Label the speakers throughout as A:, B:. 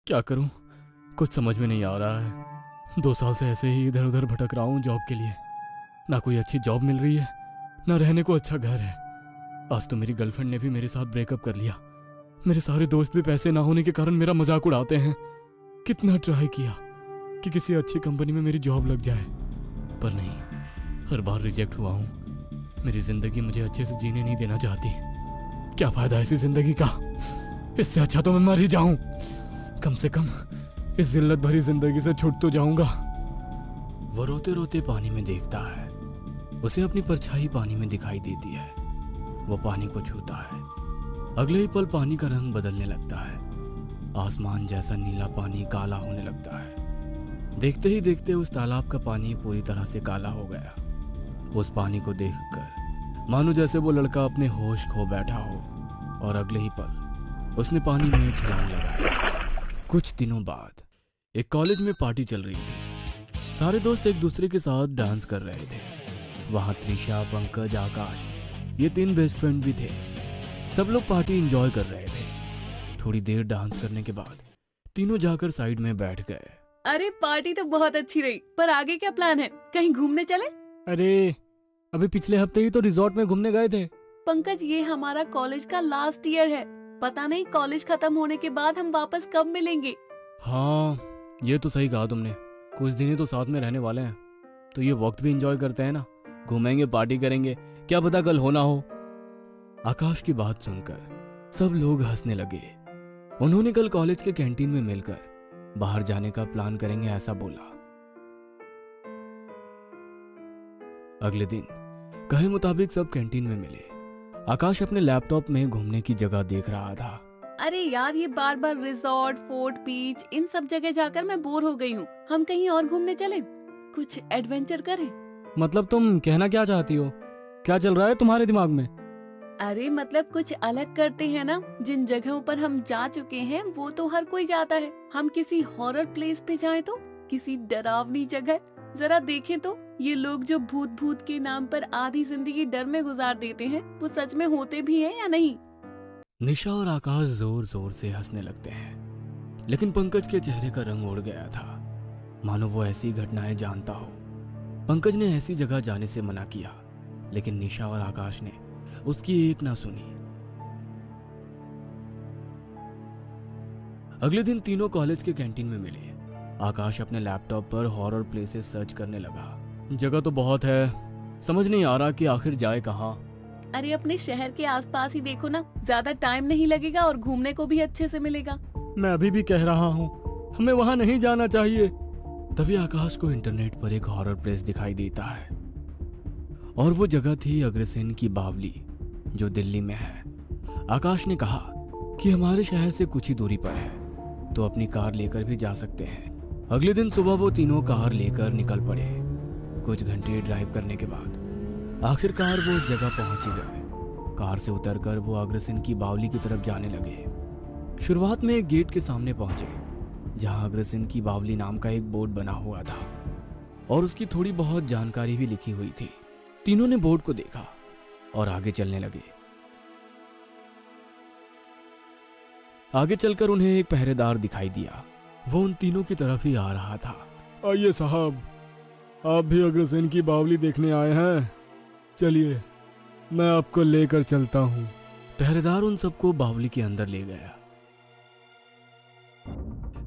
A: क्या करूं, कुछ समझ में नहीं आ रहा है। 2 साल से ऐसे ही इधर उधर भटक रहा हूं जॉब के लिए। ना कोई अच्छी जॉब मिल रही है, ना रहने को अच्छा घर है। आज तो मेरी गर्लफ्रेंड ने भी मेरे साथ ब्रेकअप कर लिया। मेरे सारे दोस्त भी पैसे ना होने के कारण मेरा मजाक उड़ाते हैं। कितना ट्राई किया कि किसी अच्छी कंपनी में मेरी जॉब लग जाए, पर नहीं, हर बार रिजेक्ट हुआ हूं। मेरी जिंदगी मुझे अच्छे से जीने नहीं देना चाहती। क्या फायदा ऐसी जिंदगी का? इससे अच्छा तो मैं मर ही जाऊं। कम से कम इस जिल्लत भरी जिंदगी से छूट तो जाऊंगा। वो रोते रोते पानी में देखता है। उसे अपनी परछाई पानी में दिखाई देती है। वो पानी को छूता है। अगले ही पल पानी का रंग बदलने लगता है। आसमान जैसा नीला पानी काला होने लगता है। देखते ही देखते उस तालाब का पानी पूरी तरह से काला हो गया। उस पानी को देखकर मानो जैसे वो लड़का अपने होश खो बैठा हो, और अगले ही पल उसने पानी में छलांग लगाई। कुछ दिनों बाद एक कॉलेज में पार्टी चल रही थी। सारे दोस्त एक दूसरे के साथ डांस कर रहे थे। वहां त्रिशा, पंकज, आकाश, ये 3 बेस्ट फ्रेंड भी थे। सब लोग पार्टी एंजॉय कर रहे थे। थोड़ी देर डांस करने के बाद तीनों जाकर साइड में बैठ गए।
B: अरे पार्टी तो बहुत अच्छी रही, पर आगे क्या प्लान है? कहीं घूमने चले?
A: अरे अभी पिछले हफ्ते ही तो रिजॉर्ट में घूमने गए थे।
B: पंकज, ये हमारा कॉलेज का लास्ट ईयर है। पता नहीं कॉलेज खत्म होने के बाद हम वापस कब मिलेंगे।
A: हाँ, ये तो सही कहा तुमने। कुछ दिन ही तो साथ में रहने वाले हैं, तो ये वक्त भी एंजॉय करते हैं ना। घूमेंगे, पार्टी करेंगे, क्या पता कल होना हो। आकाश की बात सुनकर सब लोग हंसने लगे। उन्होंने कल कॉलेज के कैंटीन में मिलकर बाहर जाने का प्लान करेंगे, ऐसा बोला। अगले दिन कहे मुताबिक सब कैंटीन में मिले। आकाश अपने लैपटॉप में घूमने की जगह देख रहा था।
B: अरे यार, ये बार बार रिजॉर्ट, फोर्ट, बीच, इन सब जगह जाकर मैं बोर हो गई हूँ। हम कहीं और घूमने चले, कुछ एडवेंचर करें।
A: मतलब तुम कहना क्या चाहती हो? क्या चल रहा है तुम्हारे दिमाग में?
B: अरे मतलब कुछ अलग करते हैं ना। जिन जगहों पर हम जा चुके हैं वो तो हर कोई जाता है। हम किसी हॉरर प्लेस पे जाएं तो, किसी डरावनी जगह। जरा देखें तो ये लोग जो भूत भूत के नाम पर आधी जिंदगी डर में गुजार देते हैं, वो सच में होते भी हैं या नहीं?
A: निशा और आकाश जोर जोर से हंसने लगते हैं, लेकिन पंकज के चेहरे का रंग उड़ गया था, मानो वो ऐसी घटनाएं जानता हो। पंकज ने ऐसी जगह जाने से मना किया, लेकिन निशा और आकाश ने उसकी एक ना सुनी। अगले दिन तीनों कॉलेज के कैंटीन में मिले। आकाश अपने लैपटॉप पर हॉरर प्लेसेस सर्च करने लगा। जगह तो बहुत है, समझ नहीं आ रहा कि आखिर जाए कहाँ।
B: अरे अपने शहर के आसपास ही देखो ना, ज्यादा टाइम नहीं लगेगा और घूमने को भी अच्छे से मिलेगा।
A: मैं अभी भी कह रहा हूँ, हमें वहाँ नहीं जाना चाहिए। तभी आकाश को इंटरनेट पर एक हॉरर प्लेस दिखाई देता है, और वो जगह थी अग्रसेन की बावली, जो दिल्ली में है। आकाश ने कहा कि हमारे शहर से कुछ ही दूरी पर है, तो अपनी कार लेकर भी जा सकते हैं। अगले दिन सुबह वो तीनों कार लेकर निकल पड़े। कुछ घंटे ड्राइव करने के बाद आखिरकार वो उस जगह पहुंच ही गए। कार से उतरकर वो अग्रसेन की बावली की तरफ जाने लगे। शुरुआत में एक गेट के सामने पहुंचे, जहां अग्रसेन की बावली नाम का एक बोर्ड बना हुआ था और उसकी थोड़ी बहुत जानकारी भी लिखी हुई थी। तीनों ने बोर्ड को देखा और आगे चलने लगे। आगे चलकर उन्हें एक पहरेदार दिखाई दिया। वो उन तीनों की तरफ ही आ रहा था। आइए साहब, आप भी अग्रसेन की बावली देखने आए हैं? चलिए, मैं आपको लेकर चलता हूं। पहरेदार उन सबको बावली के अंदर ले गया।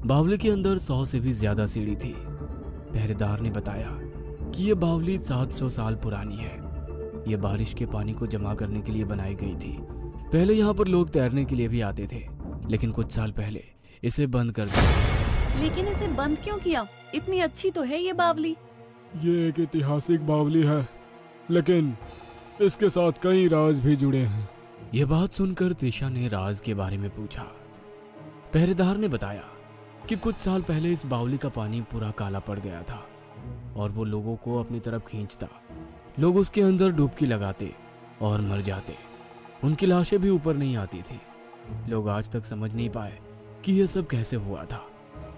A: बावली के अंदर 100 से भी ज्यादा सीढ़ी थी। पहरेदार ने बताया कि यह बावली 700 साल पुरानी है। यह बारिश के पानी को जमा करने के लिए बनाई गई थी। पहले यहाँ पर लोग तैरने के लिए भी आते थे, लेकिन कुछ साल पहले इसे बंद कर दिया।
B: लेकिन इसे बंद क्यों किया? इतनी अच्छी तो है ये बावली।
A: ये एक ऐतिहासिक बावली है, लेकिन इसके साथ कई राज भी जुड़े हैं। यह बात सुनकर त्रिशा ने राज के बारे में पूछा। पहरेदार ने बताया कि कुछ साल पहले इस बावली का पानी पूरा काला पड़ गया था और वो लोगों को अपनी तरफ खींचता। लोग उसके अंदर डुबकी लगाते और मर जाते। उनकी लाशें भी ऊपर नहीं आती थी। लोग आज तक समझ नहीं पाए कि यह सब कैसे हुआ था।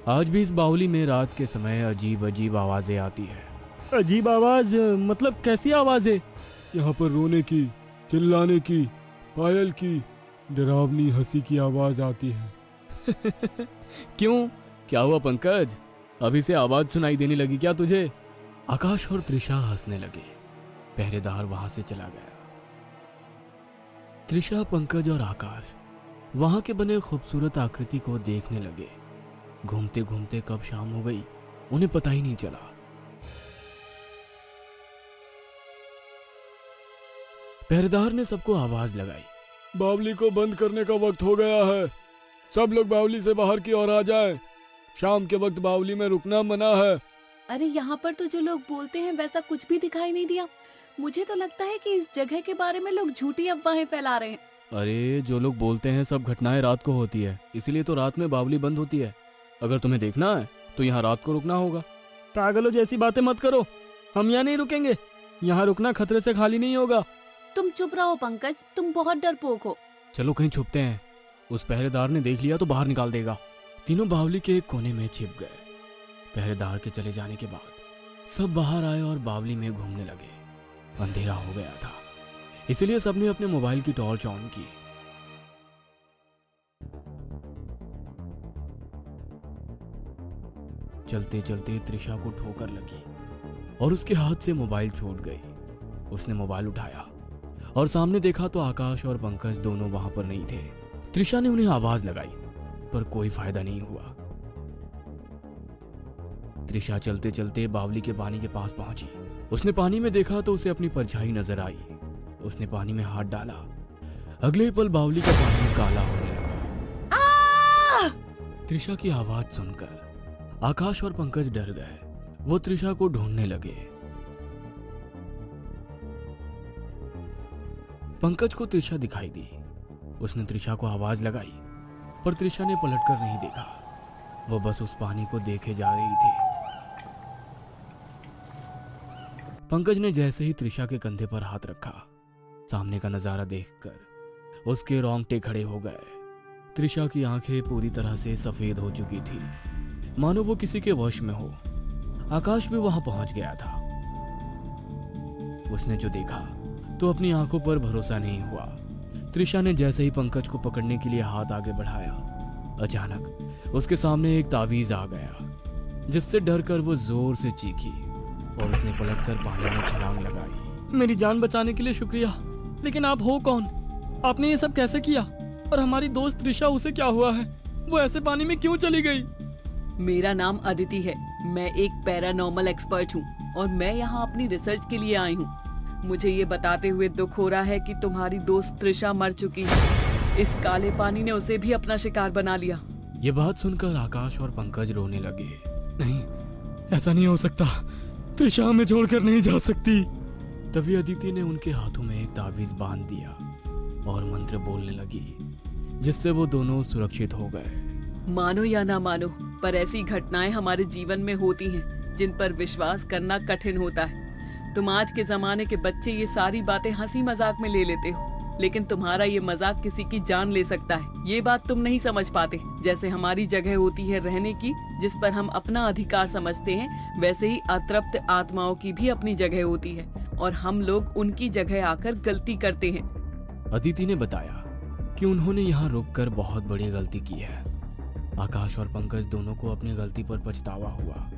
A: आज भी इस बावली में रात के समय अजीब अजीब आवाजें आती है। अजीब आवाज मतलब कैसी आवाजें? यहाँ पर रोने की, चिल्लाने की, पायल की
C: डरावनी हंसी की आवाज आती है।
A: क्यों, क्या हुआ पंकज? अभी से आवाज सुनाई देने लगी क्या तुझे? आकाश और त्रिशा हंसने लगे। पहरेदार वहां से चला गया। त्रिशा, पंकज और आकाश वहां के बने खूबसूरत आकृति को देखने लगे। घूमते घूमते कब शाम हो गई उन्हें पता ही नहीं चला। पहरेदार ने सबको आवाज लगाई,
C: बावली को बंद करने का वक्त हो गया है। सब लोग बावली से बाहर की ओर आ जाएं। शाम के वक्त बावली में रुकना मना है।
B: अरे यहाँ पर तो जो लोग बोलते हैं वैसा कुछ भी दिखाई नहीं दिया। मुझे तो लगता है कि इस जगह के बारे में लोग झूठी अफवाहें फैला रहे हैं।
A: अरे जो लोग बोलते हैं सब घटनाएं रात को होती है, इसलिए तो रात में बावली बंद होती है। अगर तुम्हें देखना है तो यहाँ रात को रुकना होगा। पागलों जैसी बातें मत करो, हम यहाँ नहीं रुकेंगे। यहाँ रुकना खतरे से खाली नहीं होगा।
B: तुम चुप रहो पंकज, तुम बहुत डरपोक हो।
A: चलो कहीं छुपते हैं, उस पहरेदार ने देख लिया तो बाहर निकाल देगा। तीनों बावली के एक कोने में छिप गए। पहरेदार के चले जाने के बाद सब बाहर आए और बावली में घूमने लगे। अंधेरा हो गया था, इसलिए सबने अपने मोबाइल की टॉर्च ऑन की। चलते चलते त्रिशा को ठोकर लगी और उसके हाथ से मोबाइल छूट गई। उसने मोबाइल उठाया और सामने देखा तो आकाश और पंकज दोनों वहां पर नहीं थे। त्रिशा ने उन्हें आवाज लगाई पर कोई फायदा नहीं हुआ। त्रिशा चलते चलते बावली के पानी के पास पहुंची। उसने पानी में देखा तो उसे अपनी परछाई नजर आई। उसने पानी में हाथ डाला। अगले ही पल बावली का पानी काला होने लगा। त्रिशा की आवाज सुनकर आकाश और पंकज डर गए। वो त्रिशा को ढूंढने लगे। पंकज को त्रिशा दिखाई दी। उसने त्रिशा को आवाज लगाई पर त्रिशा ने पलटकर नहीं देखा। वो बस उस पानी को देखे जा रही थी। पंकज ने जैसे ही त्रिशा के कंधे पर हाथ रखा, सामने का नजारा देखकर उसके रोंगटे खड़े हो गए। त्रिशा की आंखें पूरी तरह से सफेद हो चुकी थी, मानो वो किसी के वश में हो। आकाश भी वहां पहुंच गया था। उसने जो देखा तो अपनी आंखों पर भरोसा नहीं हुआ। त्रिशा ने जैसे ही पंकज को पकड़ने के लिए हाथ आगे बढ़ाया, अचानक उसके सामने एक तावीज आ गया, जिससे डरकर वो जोर से चीखी और उसने पलटकर पानी में छलांग लगाई। मेरी जान बचाने के लिए शुक्रिया, लेकिन आप हो कौन? आपने ये सब कैसे किया? और हमारी दोस्त त्रिशा, उसे क्या हुआ है? वो ऐसे पानी में क्यों चली गई?
B: मेरा नाम अदिति है। मैं एक पैरानॉर्मल एक्सपर्ट हूँ और मैं यहाँ अपनी रिसर्च के लिए आई हूँ। मुझे ये बताते हुए दुख हो रहा है कि तुम्हारी दोस्त त्रिशा मर चुकी है। इस काले पानी ने उसे भी अपना शिकार बना लिया।
A: ये बात सुनकर आकाश और पंकज रोने लगे। नहीं, ऐसा नहीं हो सकता। त्रिशा हमें छोड़कर नहीं जा सकती। तभी अदिति ने उनके हाथों में एक तावीज बांध दिया और मंत्र बोलने लगी, जिससे वो दोनों सुरक्षित हो गए।
B: मानो या ना मानो, पर ऐसी घटनाएं हमारे जीवन में होती हैं, जिन पर विश्वास करना कठिन होता है। तुम आज के जमाने के बच्चे ये सारी बातें हंसी मजाक में ले लेते हो, लेकिन तुम्हारा ये मजाक किसी की जान ले सकता है। ये बात तुम नहीं समझ पाते। जैसे हमारी जगह होती है रहने की, जिस पर हम अपना अधिकार समझते हैं, वैसे ही अतृप्त आत्माओं की भी अपनी जगह होती है और हम लोग उनकी जगह आकर गलती करते हैं।
A: अदिति ने बताया कि उन्होंने यहाँ रुककर बहुत बड़ी गलती की है। आकाश और पंकज दोनों को अपनी गलती पर पछतावा हुआ।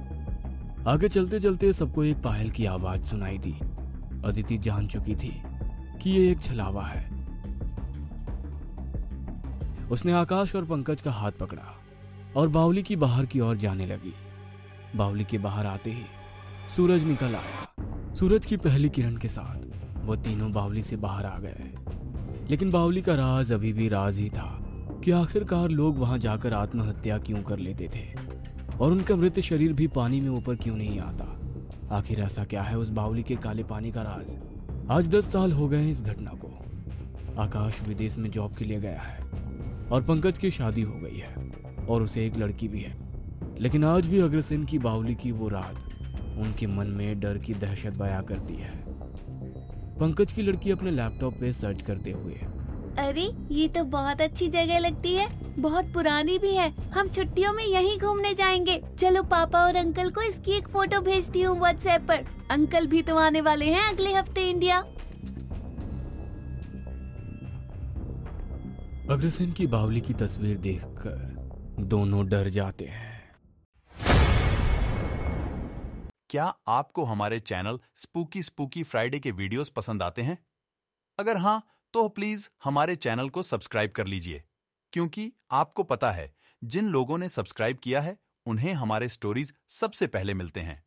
A: आगे चलते चलते सबको एक पायल की आवाज सुनाई दी। अदिति जान चुकी थी कि ये एक छलावा है। उसने आकाश और पंकज का हाथ पकड़ा और बावली की बाहर की ओर जाने लगी। बावली के बाहर आते ही सूरज निकल आया। सूरज की पहली किरण के साथ वो तीनों बावली से बाहर आ गए। लेकिन बावली का राज अभी भी राज ही था कि आखिरकार लोग वहां जाकर आत्महत्या क्यों कर लेते थे और उनका मृत शरीर भी पानी में ऊपर क्यों नहीं आता। आखिर ऐसा क्या है उस बावली के काले पानी का राज? आज 10 साल हो गए इस घटना को। आकाश विदेश में जॉब के लिए गया है और पंकज की शादी हो गई है और उसे एक लड़की भी है। लेकिन आज भी अग्रसेन की बावली की वो रात उनके मन में डर की दहशत बयां करती है। पंकज की लड़की अपने लैपटॉप पे सर्च करते हुए,
B: अरे ये तो बहुत अच्छी जगह लगती है, बहुत पुरानी भी है। हम छुट्टियों में यहीं घूमने जाएंगे। चलो पापा और अंकल को इसकी एक फोटो भेजती हूँ व्हाट्सएप पर। अंकल भी तो आने वाले हैं अगले हफ्ते इंडिया।
A: अग्रसेन की बावली की तस्वीर देखकर दोनों डर जाते हैं।
D: क्या आपको हमारे चैनल स्पूकी स्पूकी फ्राइडे के वीडियोस पसंद आते हैं? अगर हाँ, तो प्लीज हमारे चैनल को सब्सक्राइब कर लीजिए, क्योंकि आपको पता है जिन लोगों ने सब्सक्राइब किया है उन्हें हमारे स्टोरीज सबसे पहले मिलते हैं।